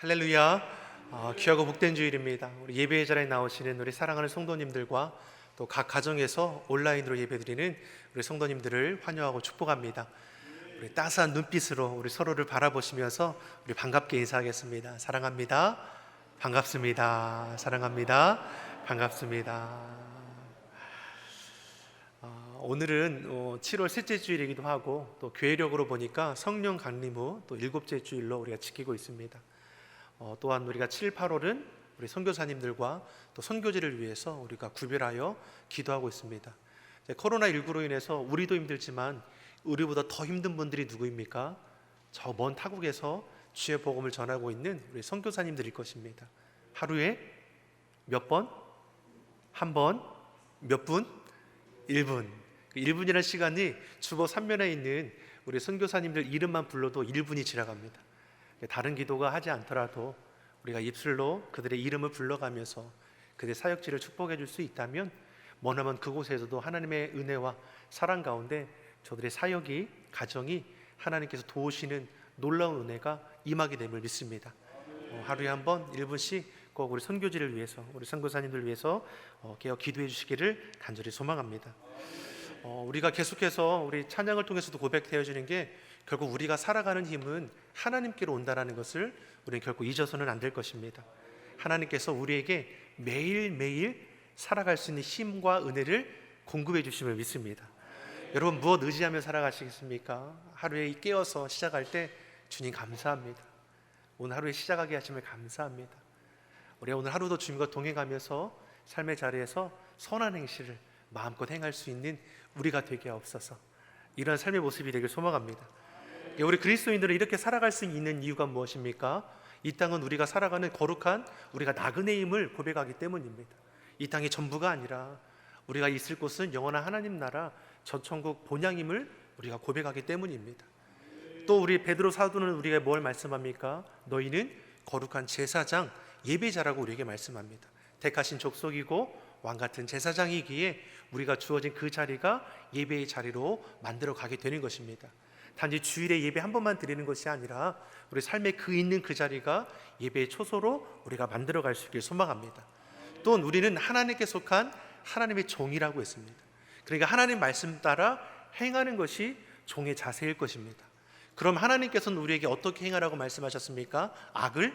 할렐루야. 귀하고 복된 주일입니다. 우리 예배의 자리에 나오시는 우리 사랑하는 성도님들과 또 각 가정에서 온라인으로 예배드리는 우리 성도님들을 환영하고 축복합니다. 우리 따스한 눈빛으로 우리 서로를 바라보시면서 우리 반갑게 인사하겠습니다. 사랑합니다. 반갑습니다. 사랑합니다. 반갑습니다. 오늘은 7월 셋째 주일이기도 하고 또 교회력으로 보니까 성령 강림 후 또 일곱째 주일로 우리가 지키고 있습니다. 또한 우리가 7, 8월은 우리 선교사님들과 또 선교지를 위해서 우리가 구별하여 기도하고 있습니다. 코로나19로 인해서 우리도 힘들지만 우리보다 더 힘든 분들이 누구입니까? 저 먼 타국에서 주의 복음을 전하고 있는 우리 선교사님들일 것입니다. 하루에 몇 번? 한 번? 몇 분? 1분. 1분이라는 시간이 주보 3면에 있는 우리 선교사님들 이름만 불러도 1분이 지나갑니다. 다른 기도가 하지 않더라도 우리가 입술로 그들의 이름을 불러가면서 그들의 사역지를 축복해 줄 수 있다면 머나먼 그곳에서도 하나님의 은혜와 사랑 가운데 저들의 사역이, 가정이 하나님께서 도우시는 놀라운 은혜가 임하게 됨을 믿습니다. 하루에 한 번 1분씩 꼭 우리 선교지를 위해서, 우리 선교사님들 위해서 기도해 주시기를 간절히 소망합니다. 우리가 계속해서 우리 찬양을 통해서도 고백되어 주는 게 결국 우리가 살아가는 힘은 하나님께로 온다는 것을 우리는 결코 잊어서는 안 될 것입니다. 하나님께서 우리에게 매일매일 살아갈 수 있는 힘과 은혜를 공급해 주심을 믿습니다. 여러분 무엇 의지하며 살아가시겠습니까? 하루에 깨어서 시작할 때 주님 감사합니다. 오늘 하루에 시작하게 하심을 감사합니다. 우리 오늘 하루도 주님과 동행하면서 삶의 자리에서 선한 행실을 마음껏 행할 수 있는 우리가 되게 하옵소서. 이런 삶의 모습이 되길 소망합니다. 우리 그리스도인들은 이렇게 살아갈 수 있는 이유가 무엇입니까? 이 땅은 우리가 살아가는 거룩한 우리가 나그네임을 고백하기 때문입니다. 이 땅이 전부가 아니라 우리가 있을 곳은 영원한 하나님 나라 전천국 본향임을 우리가 고백하기 때문입니다. 또 우리 베드로 사도는 우리에게 뭘 말씀합니까? 너희는 거룩한 제사장, 예배자라고 우리에게 말씀합니다. 택하신 족속이고 왕같은 제사장이기에 우리가 주어진 그 자리가 예배의 자리로 만들어 가게 되는 것입니다. 단지 주일에 예배 한 번만 드리는 것이 아니라 우리 삶의 그 있는 그 자리가 예배의 초소로 우리가 만들어 갈 수 있길 소망합니다. 또한 우리는 하나님께 속한 하나님의 종이라고 했습니다. 그러니까 하나님 말씀 따라 행하는 것이 종의 자세일 것입니다. 그럼 하나님께서는 우리에게 어떻게 행하라고 말씀하셨습니까? 악을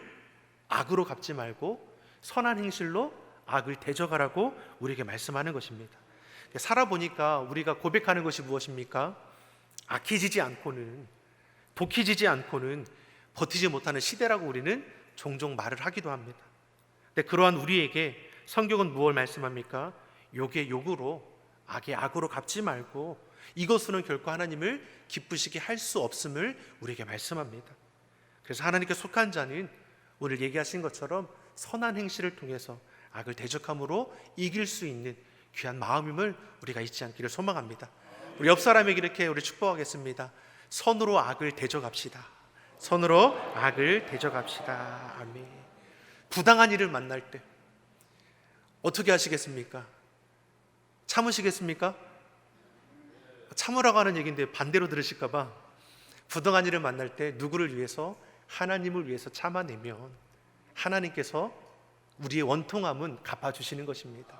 악으로 갚지 말고 선한 행실로 악을 대적하라고 우리에게 말씀하는 것입니다. 살아보니까 우리가 고백하는 것이 무엇입니까? 악해지지 않고는, 독해지지 않고는 버티지 못하는 시대라고 우리는 종종 말을 하기도 합니다. 근데 그러한 우리에게 성경은 무엇을 말씀합니까? 욕의 욕으로, 악의 악으로 갚지 말고 이것으로는 결코 하나님을 기쁘시게 할 수 없음을 우리에게 말씀합니다. 그래서 하나님께 속한 자는 오늘 얘기하신 것처럼 선한 행실을 통해서 악을 대적함으로 이길 수 있는 귀한 마음임을 우리가 잊지 않기를 소망합니다. 우리 옆 사람에게 이렇게 우리 축복하겠습니다. 선으로 악을 대적합시다. 선으로 악을 대적합시다. 아멘. 부당한 일을 만날 때 어떻게 하시겠습니까? 참으시겠습니까? 참으라고 하는 얘기인데 반대로 들으실까 봐. 부당한 일을 만날 때 누구를 위해서? 하나님을 위해서 참아내면 하나님께서 우리의 원통함은 갚아주시는 것입니다.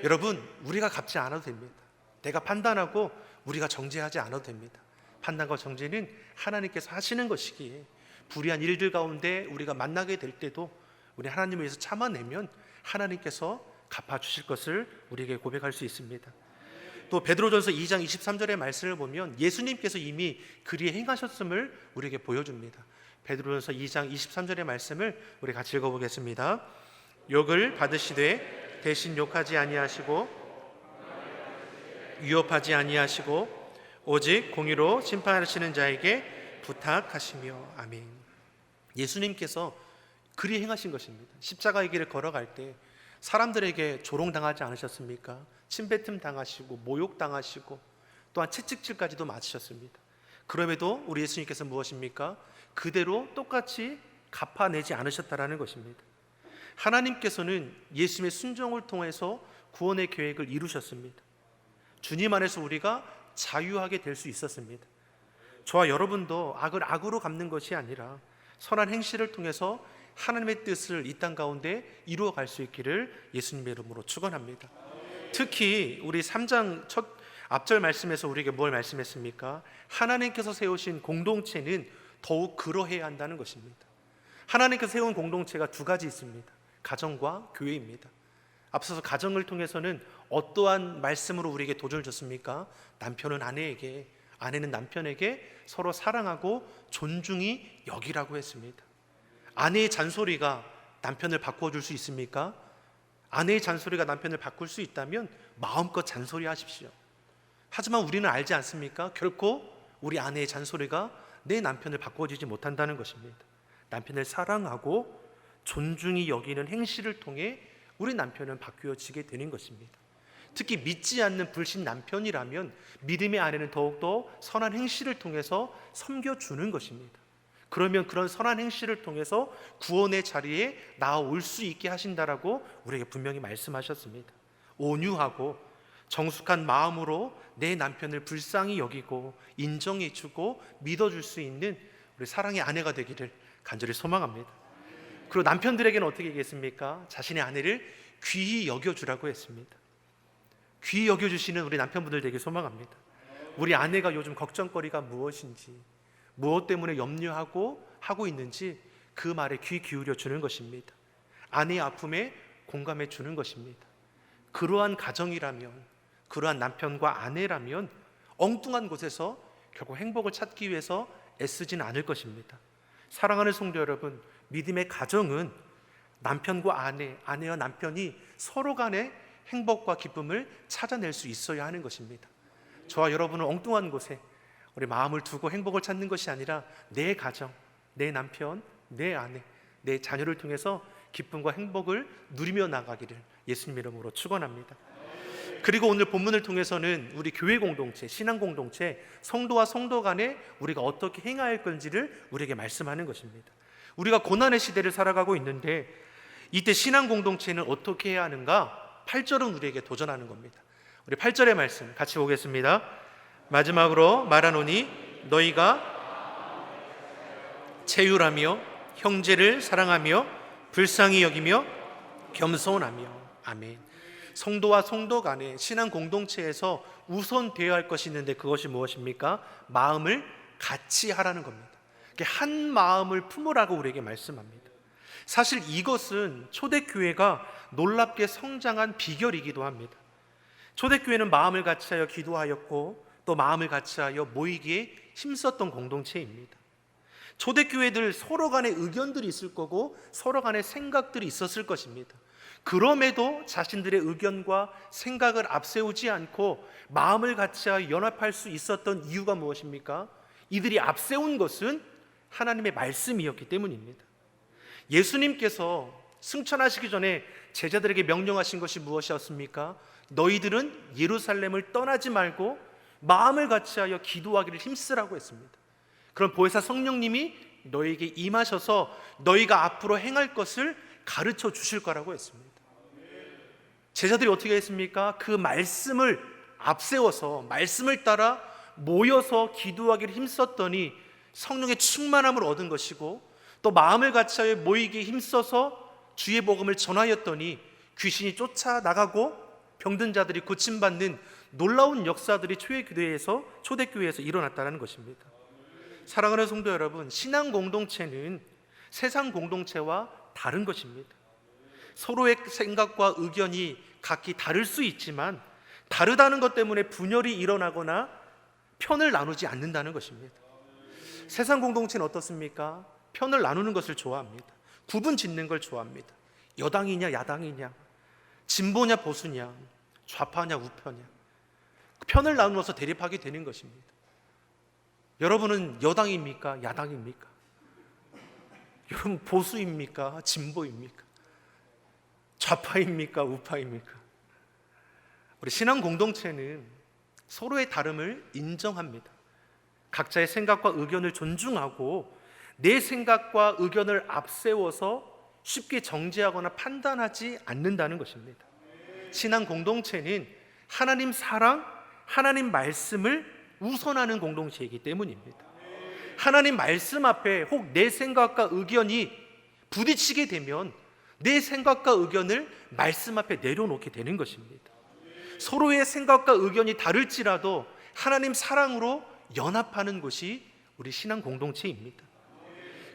여러분, 우리가 갚지 않아도 됩니다. 내가 판단하고 우리가 정죄하지 않아도 됩니다. 판단과 정죄는 하나님께서 하시는 것이기에 불의한 일들 가운데 우리가 만나게 될 때도 우리 하나님을 위해서 참아내면 하나님께서 갚아주실 것을 우리에게 고백할 수 있습니다. 또 베드로전서 2장 23절의 말씀을 보면 예수님께서 이미 그리 행하셨음을 우리에게 보여줍니다. 베드로전서 2장 23절의 말씀을 우리 같이 읽어보겠습니다. 욕을 받으시되 대신 욕하지 아니하시고 위협하지 아니하시고 오직 공의로 심판하시는 자에게 부탁하시며. 아멘. 예수님께서 그리 행하신 것입니다. 십자가의 길을 걸어갈 때 사람들에게 조롱당하지 않으셨습니까? 침뱉음 당하시고 모욕당하시고 또한 채찍질까지도 맞으셨습니다. 그럼에도 우리 예수님께서 무엇입니까? 그대로 똑같이 갚아내지 않으셨다라는 것입니다. 하나님께서는 예수님의 순종을 통해서 구원의 계획을 이루셨습니다. 주님 안에서 우리가 자유하게 될 수 있었습니다. 저와 여러분도 악을 악으로 갚는 것이 아니라 선한 행실을 통해서 하나님의 뜻을 이 땅 가운데 이루어 갈 수 있기를 예수님의 이름으로 축원합니다. 특히 우리 3장 첫 앞절 말씀에서 우리에게 뭘 말씀했습니까? 하나님께서 세우신 공동체는 더욱 그러해야 한다는 것입니다. 하나님께서 세운 공동체가 두 가지 있습니다. 가정과 교회입니다. 앞서서 가정을 통해서는 어떠한 말씀으로 우리에게 도전을 줬습니까? 남편은 아내에게, 아내는 남편에게 서로 사랑하고 존중히 여기라고 했습니다. 아내의 잔소리가 남편을 바꿔줄 수 있습니까? 아내의 잔소리가 남편을 바꿀 수 있다면 마음껏 잔소리하십시오. 하지만 우리는 알지 않습니까? 결코 우리 아내의 잔소리가 내 남편을 바꿔주지 못한다는 것입니다. 남편을 사랑하고 존중히 여기는 행실을 통해 우리 남편은 바뀌어지게 되는 것입니다. 특히 믿지 않는 불신 남편이라면 믿음의 아내는 더욱더 선한 행실을 통해서 섬겨주는 것입니다. 그러면 그런 선한 행실을 통해서 구원의 자리에 나아올 수 있게 하신다라고 우리에게 분명히 말씀하셨습니다. 온유하고 정숙한 마음으로 내 남편을 불쌍히 여기고 인정해주고 믿어줄 수 있는 우리 사랑의 아내가 되기를 간절히 소망합니다. 그리고 남편들에게는 어떻게 얘기했습니까? 자신의 아내를 귀히 여겨주라고 했습니다. 귀히 여겨주시는 우리 남편분들 되길 소망합니다. 우리 아내가 요즘 걱정거리가 무엇인지, 무엇 때문에 염려하고 하고 있는지 그 말에 귀 기울여 주는 것입니다. 아내의 아픔에 공감해 주는 것입니다. 그러한 가정이라면, 그러한 남편과 아내라면 엉뚱한 곳에서 결국 행복을 찾기 위해서 애쓰지는 않을 것입니다. 사랑하는 성도 여러분, 믿음의 가정은 남편과 아내, 아내와 남편이 서로 간의 행복과 기쁨을 찾아낼 수 있어야 하는 것입니다. 저와 여러분은 엉뚱한 곳에 우리 마음을 두고 행복을 찾는 것이 아니라 내 가정, 내 남편, 내 아내, 내 자녀를 통해서 기쁨과 행복을 누리며 나가기를 예수님 이름으로 축원합니다. 그리고 오늘 본문을 통해서는 우리 교회 공동체, 신앙 공동체, 성도와 성도 간에 우리가 어떻게 행해야 할 건지를 우리에게 말씀하는 것입니다. 우리가 고난의 시대를 살아가고 있는데 이때 신앙 공동체는 어떻게 해야 하는가? 8절은 우리에게 도전하는 겁니다. 우리 8절의 말씀 같이 보겠습니다. 마지막으로 말하노니 너희가 체휼하며 형제를 사랑하며 불쌍히 여기며 겸손하며. 아멘. 성도와 성도 간의 신앙 공동체에서 우선 되어야 할 것이 있는데 그것이 무엇입니까? 마음을 같이 하라는 겁니다. 한 마음을 품으라고 우리에게 말씀합니다. 사실 이것은 초대교회가 놀랍게 성장한 비결이기도 합니다. 초대교회는 마음을 같이하여 기도하였고 또 마음을 같이하여 모이기에 힘썼던 공동체입니다. 초대교회들 서로 간의 의견들이 있을 거고 서로 간의 생각들이 있었을 것입니다. 그럼에도 자신들의 의견과 생각을 앞세우지 않고 마음을 같이하여 연합할 수 있었던 이유가 무엇입니까? 이들이 앞세운 것은 하나님의 말씀이었기 때문입니다. 예수님께서 승천하시기 전에 제자들에게 명령하신 것이 무엇이었습니까? 너희들은 예루살렘을 떠나지 말고 마음을 같이하여 기도하기를 힘쓰라고 했습니다. 그럼 보혜사 성령님이 너희에게 임하셔서 너희가 앞으로 행할 것을 가르쳐 주실 거라고 했습니다. 제자들이 어떻게 했습니까? 그 말씀을 앞세워서 말씀을 따라 모여서 기도하기를 힘썼더니 성령의 충만함을 얻은 것이고 또 마음을 같이하여 모이기에 힘써서 주의 복음을 전하였더니 귀신이 쫓아나가고 병든 자들이 고침받는 놀라운 역사들이 초대교회에서 일어났다는 것입니다. 사랑하는 성도 여러분, 신앙 공동체는 세상 공동체와 다른 것입니다. 서로의 생각과 의견이 각기 다를 수 있지만 다르다는 것 때문에 분열이 일어나거나 편을 나누지 않는다는 것입니다. 세상 공동체는 어떻습니까? 편을 나누는 것을 좋아합니다. 구분 짓는 걸 좋아합니다. 여당이냐 야당이냐, 진보냐 보수냐, 좌파냐 우파냐, 편을 나누어서 대립하게 되는 것입니다. 여러분은 여당입니까? 야당입니까? 여러분 보수입니까? 진보입니까? 좌파입니까? 우파입니까? 우리 신앙 공동체는 서로의 다름을 인정합니다. 각자의 생각과 의견을 존중하고 내 생각과 의견을 앞세워서 쉽게 정죄하거나 판단하지 않는다는 것입니다. 신앙 공동체는 하나님 사랑, 하나님 말씀을 우선하는 공동체이기 때문입니다. 하나님 말씀 앞에 혹 내 생각과 의견이 부딪히게 되면 내 생각과 의견을 말씀 앞에 내려놓게 되는 것입니다. 서로의 생각과 의견이 다를지라도 하나님 사랑으로 연합하는 것이 우리 신앙 공동체입니다.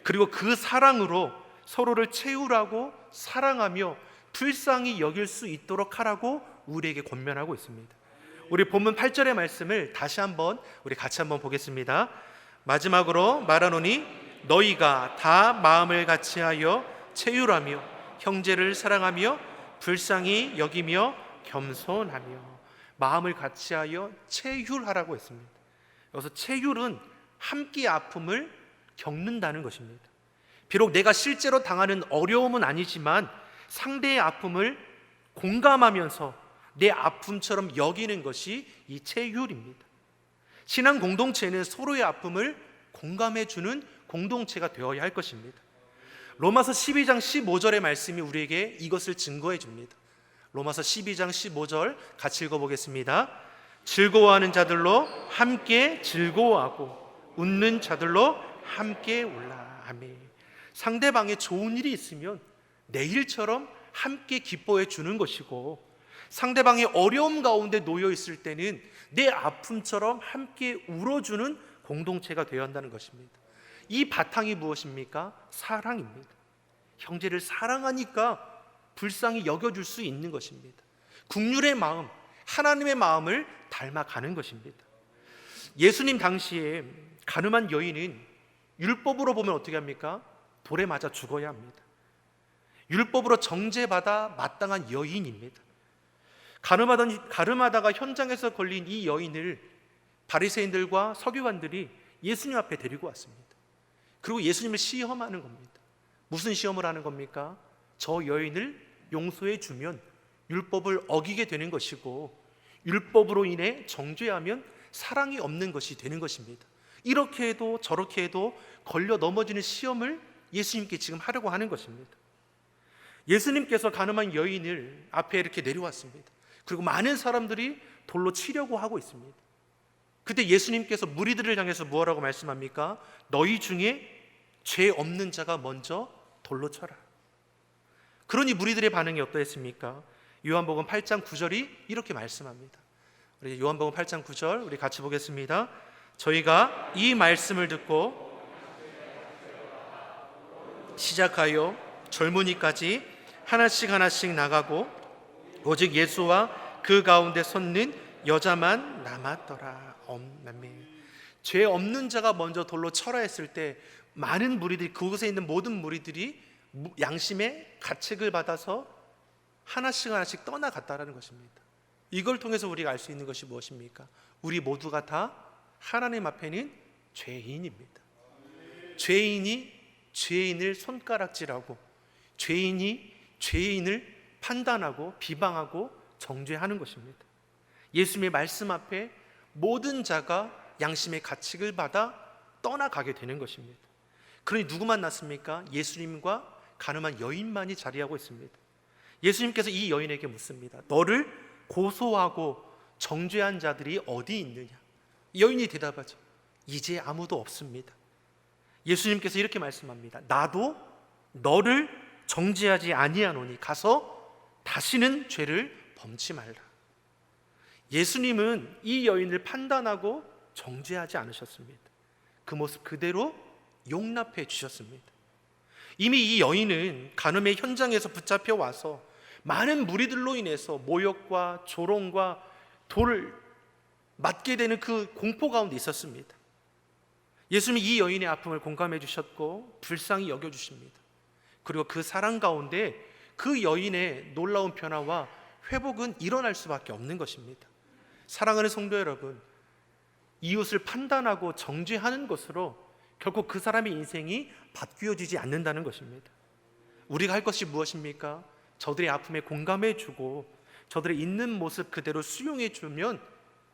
그리고 그 사랑으로 서로를 채우라고 사랑하며 불쌍히 여길 수 있도록 하라고 우리에게 권면하고 있습니다. 우리 본문 8절의 말씀을 다시 한번 우리 같이 한번 보겠습니다. 마지막으로 말하노니 너희가 다 마음을 같이하여 채율하며 형제를 사랑하며 불쌍히 여기며 겸손하며. 마음을 같이하여 채율하라고 했습니다. 여기서 채율은 함께 아픔을 겪는다는 것입니다. 비록 내가 실제로 당하는 어려움은 아니지만 상대의 아픔을 공감하면서 내 아픔처럼 여기는 것이 이 채율입니다. 신앙 공동체는 서로의 아픔을 공감해주는 공동체가 되어야 할 것입니다. 로마서 12장 15절의 말씀이 우리에게 이것을 증거해 줍니다. 로마서 12장 15절 같이 읽어보겠습니다. 즐거워하는 자들로 함께 즐거워하고 웃는 자들로 함께 울라. 아멘. 상대방에 좋은 일이 있으면 내 일처럼 함께 기뻐해 주는 것이고, 상대방이 어려움 가운데 놓여 있을 때는 내 아픔처럼 함께 울어주는 공동체가 되어야 한다는 것입니다. 이 바탕이 무엇입니까? 사랑입니다. 형제를 사랑하니까 불쌍히 여겨줄 수 있는 것입니다. 국률의 마음, 하나님의 마음을 닮아가는 것입니다. 예수님 당시에 가늠한 여인은 율법으로 보면 어떻게 합니까? 돌에 맞아 죽어야 합니다. 율법으로 정죄받아 마땅한 여인입니다. 가늠하다가 현장에서 걸린 이 여인을 바리새인들과 서기관들이 예수님 앞에 데리고 왔습니다. 그리고 예수님을 시험하는 겁니다. 무슨 시험을 하는 겁니까? 저 여인을 용서해 주면 율법을 어기게 되는 것이고, 율법으로 인해 정죄하면 사랑이 없는 것이 되는 것입니다. 이렇게 해도 저렇게 해도 걸려 넘어지는 시험을 예수님께 지금 하려고 하는 것입니다. 예수님께서 가늠한 여인을 앞에 이렇게 내려왔습니다. 그리고 많은 사람들이 돌로 치려고 하고 있습니다. 그때 예수님께서 무리들을 향해서 무엇라고 말씀합니까? 너희 중에 죄 없는 자가 먼저 돌로 쳐라. 그러니 무리들의 반응이 어떠했습니까? 요한복음 8장 9절이 이렇게 말씀합니다. 우리 요한복음 8장 9절 우리 같이 보겠습니다. 저희가 이 말씀을 듣고 시작하여 젊은이까지 하나씩 나가고 오직 예수와 그 가운데 섰는 여자만 남았더라. 아멘. 죄 없는 자가 먼저 돌로 쳐라 했을 때 많은 무리들이, 그곳에 있는 모든 무리들이 양심의 가책을 받아서 하나씩 떠나갔다라는 것입니다. 이걸 통해서 우리가 알 수 있는 것이 무엇입니까? 우리 모두가 다 하나님 앞에는 죄인입니다. 죄인이 죄인을 손가락질하고, 죄인이 죄인을 판단하고 비방하고 정죄하는 것입니다. 예수님의 말씀 앞에 모든 자가 양심의 가책을 받아 떠나가게 되는 것입니다. 그러니 누구 만났습니까? 예수님과 가늠한 여인만이 자리하고 있습니다. 예수님께서 이 여인에게 묻습니다. 너를 고소하고 정죄한 자들이 어디 있느냐? 여인이 대답하죠. 이제 아무도 없습니다. 예수님께서 이렇게 말씀합니다. 나도 너를 정죄하지 아니하노니 가서 다시는 죄를 범치 말라. 예수님은 이 여인을 판단하고 정죄하지 않으셨습니다. 그 모습 그대로 용납해 주셨습니다. 이미 이 여인은 간음의 현장에서 붙잡혀 와서 많은 무리들로 인해서 모욕과 조롱과 돌을 맞게 되는 그 공포 가운데 있었습니다. 예수님이 이 여인의 아픔을 공감해 주셨고 불쌍히 여겨 주십니다. 그리고 그 사랑 가운데 그 여인의 놀라운 변화와 회복은 일어날 수밖에 없는 것입니다. 사랑하는 성도 여러분, 이웃을 판단하고 정죄하는 것으로 결코 그 사람의 인생이 바뀌어지지 않는다는 것입니다. 우리가 할 것이 무엇입니까? 저들의 아픔에 공감해 주고 저들의 있는 모습 그대로 수용해 주면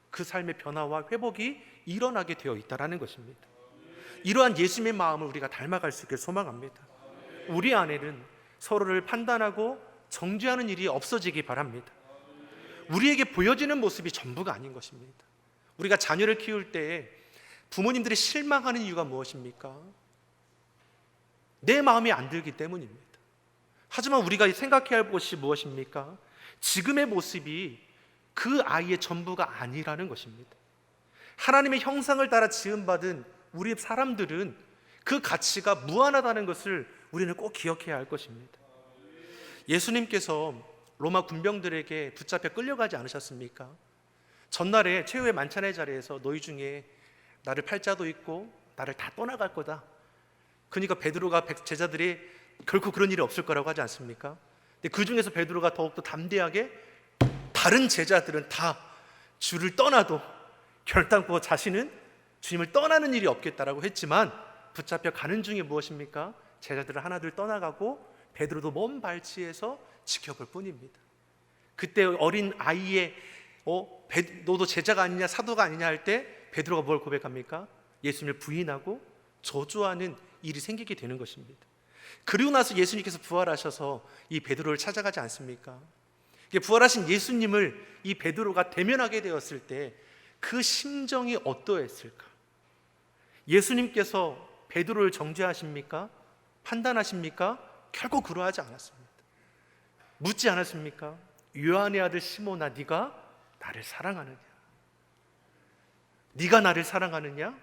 그 삶의 변화와 회복이 일어나게 되어 있다는 것입니다. 이러한 예수님의 마음을 우리가 닮아갈 수 있길 소망합니다. 우리 안에는 서로를 판단하고 정죄하는 일이 없어지기 바랍니다. 우리에게 보여지는 모습이 전부가 아닌 것입니다. 우리가 자녀를 키울 때 부모님들이 실망하는 이유가 무엇입니까? 내 마음에 안 들기 때문입니다. 하지만 우리가 생각해야 할 것이 무엇입니까? 지금의 모습이 그 아이의 전부가 아니라는 것입니다. 하나님의 형상을 따라 지음받은 우리 사람들은 그 가치가 무한하다는 것을 우리는 꼭 기억해야 할 것입니다. 예수님께서 로마 군병들에게 붙잡혀 끌려가지 않으셨습니까? 전날에 최후의 만찬의 자리에서 너희 중에 나를 팔 자도 있고 나를 다 떠나갈 거다. 그러니까 베드로가 제자들이 결코 그런 일이 없을 거라고 하지 않습니까? 근데 그 중에서 베드로가 더욱더 담대하게 다른 제자들은 다 주를 떠나도 결단코 자신은 주님을 떠나는 일이 없겠다라고 했지만 붙잡혀 가는 중에 무엇입니까? 제자들은 하나둘 떠나가고 베드로도 먼 발치에서 지켜볼 뿐입니다. 그때 어린 아이의 너도 제자가 아니냐 사도가 아니냐 할 때 베드로가 뭘 고백합니까? 예수님을 부인하고 저주하는 일이 생기게 되는 것입니다. 그리고 나서 예수님께서 부활하셔서 이 베드로를 찾아가지 않습니까? 부활하신 예수님을 이 베드로가 대면하게 되었을 때 그 심정이 어떠했을까? 예수님께서 베드로를 정죄하십니까? 판단하십니까? 결코 그러하지 않았습니다. 묻지 않았습니까? 요한의 아들 시몬아, 네가 나를 사랑하느냐? 네가 나를 사랑하느냐?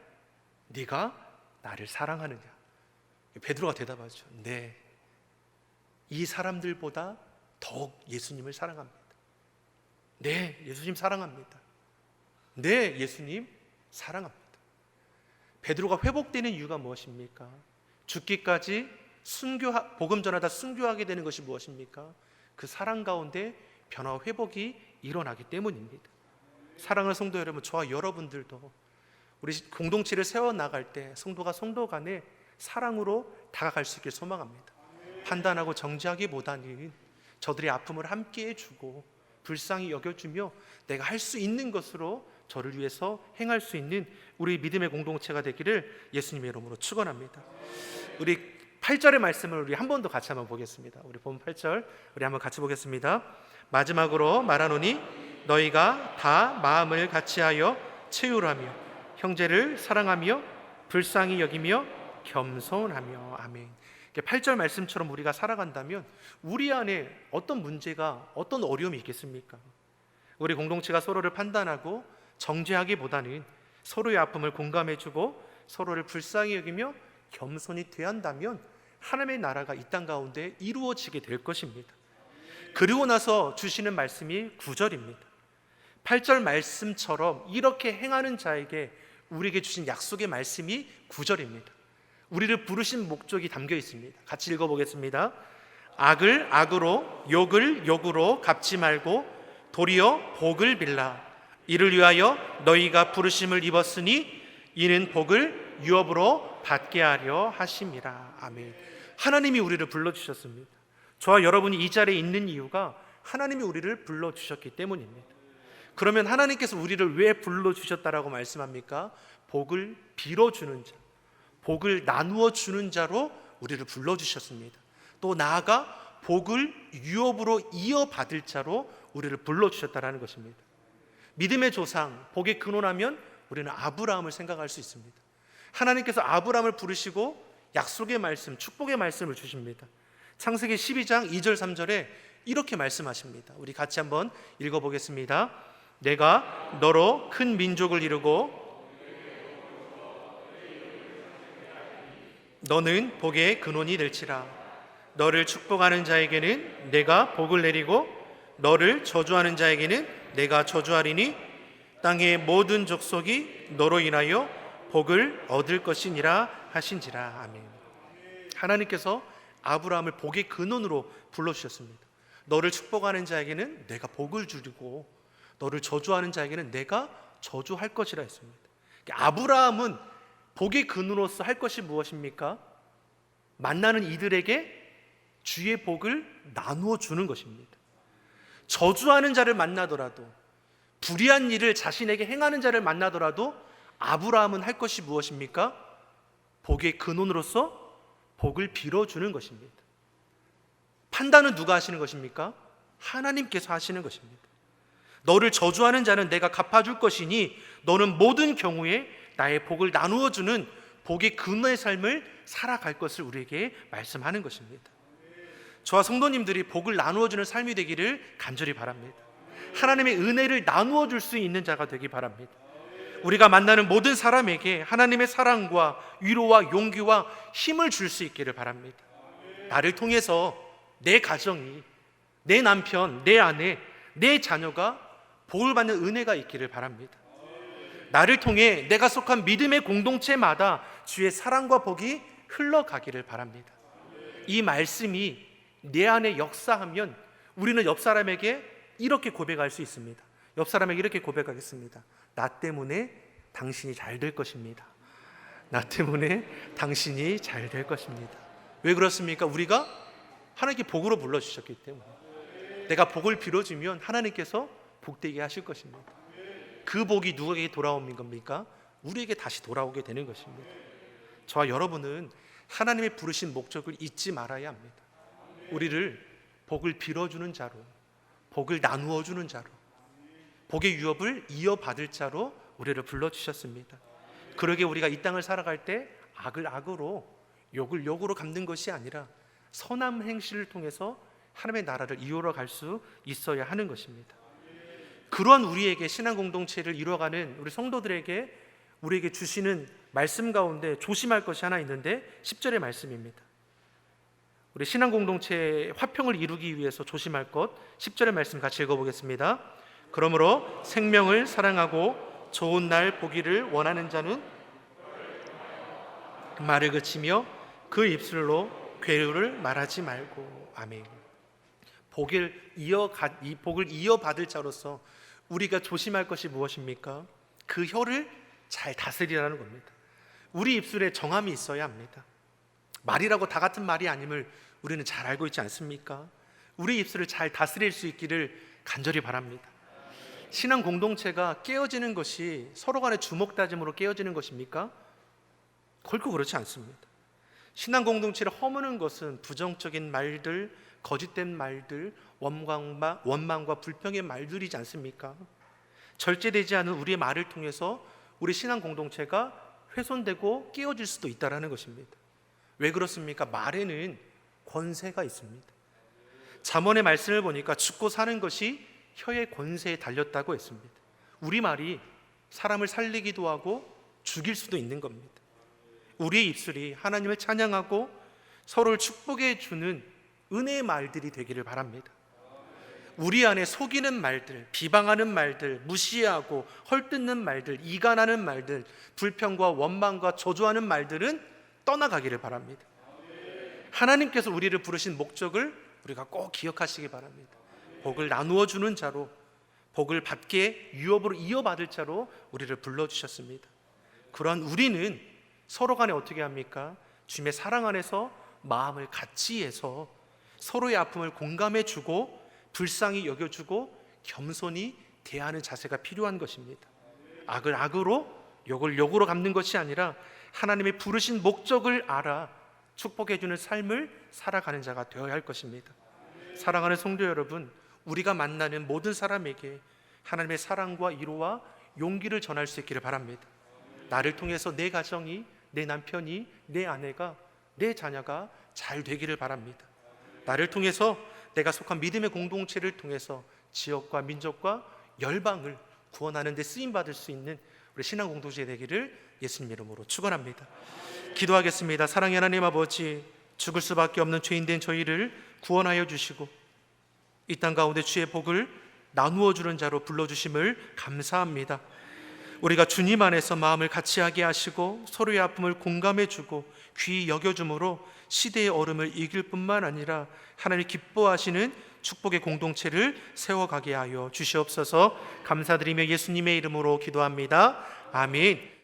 네가 나를 사랑하느냐? 베드로가 대답하죠. 네, 이 사람들보다 더욱 예수님을 사랑합니다. 네, 예수님 사랑합니다. 네, 예수님 사랑합니다. 베드로가 회복되는 이유가 무엇입니까? 죽기까지 복음 전하다 순교하게 되는 것이 무엇입니까? 그 사랑 가운데 변화와 회복이 일어나기 때문입니다. 사랑하는 성도 여러분, 저와 여러분들도 우리 공동체를 세워나갈 때 성도가 성도 간에 사랑으로 다가갈 수 있길 소망합니다. 판단하고 정죄하기보다는 저들의 아픔을 함께 해주고 불쌍히 여겨주며 내가 할 수 있는 것으로 저를 위해서 행할 수 있는 우리 믿음의 공동체가 되기를 예수님의 이름으로 축원합니다. 우리 8절의 말씀을 우리 한 번 더 같이 한번 보겠습니다. 우리 본 8절 우리 한번 같이 보겠습니다. 마지막으로 말하노니 너희가 다 마음을 같이하여 채우라며 형제를 사랑하며 불쌍히 여기며 겸손하며. 아멘. 8절 말씀처럼 우리가 살아간다면 우리 안에 어떤 문제가 어떤 어려움이 있겠습니까? 우리 공동체가 서로를 판단하고 정죄하기보다는 서로의 아픔을 공감해주고 서로를 불쌍히 여기며 겸손히 대한다면 하나님의 나라가 이 땅 가운데 이루어지게 될 것입니다. 그리고 나서 주시는 말씀이 9절입니다. 8절 말씀처럼 이렇게 행하는 자에게 우리에게 주신 약속의 말씀이 9절입니다. 우리를 부르신 목적이 담겨 있습니다. 같이 읽어보겠습니다. 악을 악으로 욕을 욕으로 갚지 말고 도리어 복을 빌라. 이를 위하여 너희가 부르심을 입었으니 이는 복을 유업으로 받게 하려 하심이라. 아멘. 하나님이 우리를 불러주셨습니다. 저와 여러분이 이 자리에 있는 이유가 하나님이 우리를 불러주셨기 때문입니다. 그러면 하나님께서 우리를 왜 불러주셨다라고 말씀합니까? 복을 빌어주는 자, 복을 나누어 주는 자로 우리를 불러주셨습니다. 또 나아가 복을 유업으로 이어받을 자로 우리를 불러주셨다라는 것입니다. 믿음의 조상, 복의 근원하면 우리는 아브라함을 생각할 수 있습니다. 하나님께서 아브라함을 부르시고 약속의 말씀, 축복의 말씀을 주십니다. 창세기 12장 2절 3절에 이렇게 말씀하십니다. 우리 같이 한번 읽어보겠습니다. 내가 너로 큰 민족을 이루고 너는 복의 근원이 될지라. 너를 축복하는 자에게는 내가 복을 내리고 너를 저주하는 자에게는 내가 저주하리니 땅의 모든 족속이 너로 인하여 복을 얻을 것이니라 하신지라. 아멘. 하나님께서 아브라함을 복의 근원으로 불러주셨습니다. 너를 축복하는 자에게는 내가 복을 주리고 너를 저주하는 자에게는 내가 저주할 것이라 했습니다. 아브라함은 복의 근원으로서 할 것이 무엇입니까? 만나는 이들에게 주의 복을 나누어 주는 것입니다. 저주하는 자를 만나더라도, 불의한 일을 자신에게 행하는 자를 만나더라도 아브라함은 할 것이 무엇입니까? 복의 근원으로서 복을 빌어주는 것입니다. 판단은 누가 하시는 것입니까? 하나님께서 하시는 것입니다. 너를 저주하는 자는 내가 갚아줄 것이니 너는 모든 경우에 나의 복을 나누어 주는 복의 근원의 삶을 살아갈 것을 우리에게 말씀하는 것입니다. 저와 성도님들이 복을 나누어주는 삶이 되기를 간절히 바랍니다. 하나님의 은혜를 나누어 줄 수 있는 자가 되기 바랍니다. 우리가 만나는 모든 사람에게 하나님의 사랑과 위로와 용기와 힘을 줄 수 있기를 바랍니다. 나를 통해서 내 가정이, 내 남편, 내 아내, 내 자녀가 복을 받는 은혜가 있기를 바랍니다. 나를 통해 내가 속한 믿음의 공동체마다 주의 사랑과 복이 흘러가기를 바랍니다. 이 말씀이 내 안에 역사하면 우리는 옆 사람에게 이렇게 고백할 수 있습니다. 옆 사람에게 이렇게 고백하겠습니다. 나 때문에 당신이 잘 될 것입니다. 나 때문에 당신이 잘 될 것입니다. 왜 그렇습니까? 우리가 하나님께 복으로 불러주셨기 때문에. 내가 복을 빌어주면 하나님께서 복되게 하실 것입니다. 그 복이 누구에게 돌아오는 겁니까? 우리에게 다시 돌아오게 되는 것입니다. 저와 여러분은 하나님의 부르신 목적을 잊지 말아야 합니다. 우리를 복을 빌어주는 자로, 복을 나누어 주는 자로, 복의 유업을 이어받을 자로 우리를 불러주셨습니다. 그러게 우리가 이 땅을 살아갈 때 악을 악으로, 욕을 욕으로 갚는 것이 아니라 선한 행실을 통해서 하나님의 나라를 이루어 갈 수 있어야 하는 것입니다. 그러한 우리에게 신앙 공동체를 이루어가는 우리 성도들에게 우리에게 주시는 말씀 가운데 조심할 것이 하나 있는데 10절의 말씀입니다. 우리 신앙 공동체의 화평을 이루기 위해서 조심할 것 10절의 말씀 같이 읽어보겠습니다. 그러므로 생명을 사랑하고 좋은 날 보기를 원하는 자는 말을 그치며 그 입술로 괴로를 말하지 말고. 아멘. 복을 이어받을 자로서 우리가 조심할 것이 무엇입니까? 그 혀를 잘 다스리라는 겁니다. 우리 입술에 정함이 있어야 합니다. 말이라고 다 같은 말이 아님을 우리는 잘 알고 있지 않습니까? 우리 입술을 잘 다스릴 수 있기를 간절히 바랍니다. 신앙 공동체가 깨어지는 것이 서로 간의 주먹다짐으로 깨어지는 것입니까? 결코 그렇지 않습니다. 신앙 공동체를 허무는 것은 부정적인 말들, 거짓된 말들, 원망과 불평의 말들이지 않습니까? 절제되지 않은 우리의 말을 통해서 우리 신앙 공동체가 훼손되고 깨어질 수도 있다는 것입니다. 왜 그렇습니까? 말에는 권세가 있습니다. 잠언의 말씀을 보니까 죽고 사는 것이 혀의 권세에 달렸다고 했습니다. 우리 말이 사람을 살리기도 하고 죽일 수도 있는 겁니다. 우리의 입술이 하나님을 찬양하고 서로를 축복해 주는 은혜의 말들이 되기를 바랍니다. 우리 안에 속이는 말들, 비방하는 말들, 무시하고 헐뜯는 말들, 이간하는 말들, 불평과 원망과 저주하는 말들은 떠나가기를 바랍니다. 하나님께서 우리를 부르신 목적을 우리가 꼭 기억하시기 바랍니다. 복을 나누어 주는 자로, 복을 받게 유업으로 이어받을 자로 우리를 불러주셨습니다. 그러한 우리는 서로 간에 어떻게 합니까? 주님의 사랑 안에서 마음을 같이 해서 서로의 아픔을 공감해 주고 불쌍히 여겨주고 겸손히 대하는 자세가 필요한 것입니다. 악을 악으로, 욕을 욕으로 갚는 것이 아니라 하나님의 부르신 목적을 알아 축복해 주는 삶을 살아가는 자가 되어야 할 것입니다. 사랑하는 성도 여러분, 우리가 만나는 모든 사람에게 하나님의 사랑과 위로와 용기를 전할 수 있기를 바랍니다. 나를 통해서 내 가정이, 내 남편이, 내 아내가, 내 자녀가 잘 되기를 바랍니다. 나를 통해서 내가 속한 믿음의 공동체를 통해서 지역과 민족과 열방을 구원하는 데 쓰임받을 수 있는 우리 신앙 공동체 되기를 예수님 이름으로 축원합니다. 기도하겠습니다. 사랑의 하나님 아버지, 죽을 수밖에 없는 죄인된 저희를 구원하여 주시고 이 땅 가운데 주의 복을 나누어 주는 자로 불러주심을 감사합니다. 우리가 주님 안에서 마음을 같이하게 하시고 서로의 아픔을 공감해 주고 귀히 여겨줌으로 시대의 얼음을 이길 뿐만 아니라 하나님 기뻐하시는 축복의 공동체를 세워가게 하여 주시옵소서. 감사드리며 예수님의 이름으로 기도합니다. 아멘.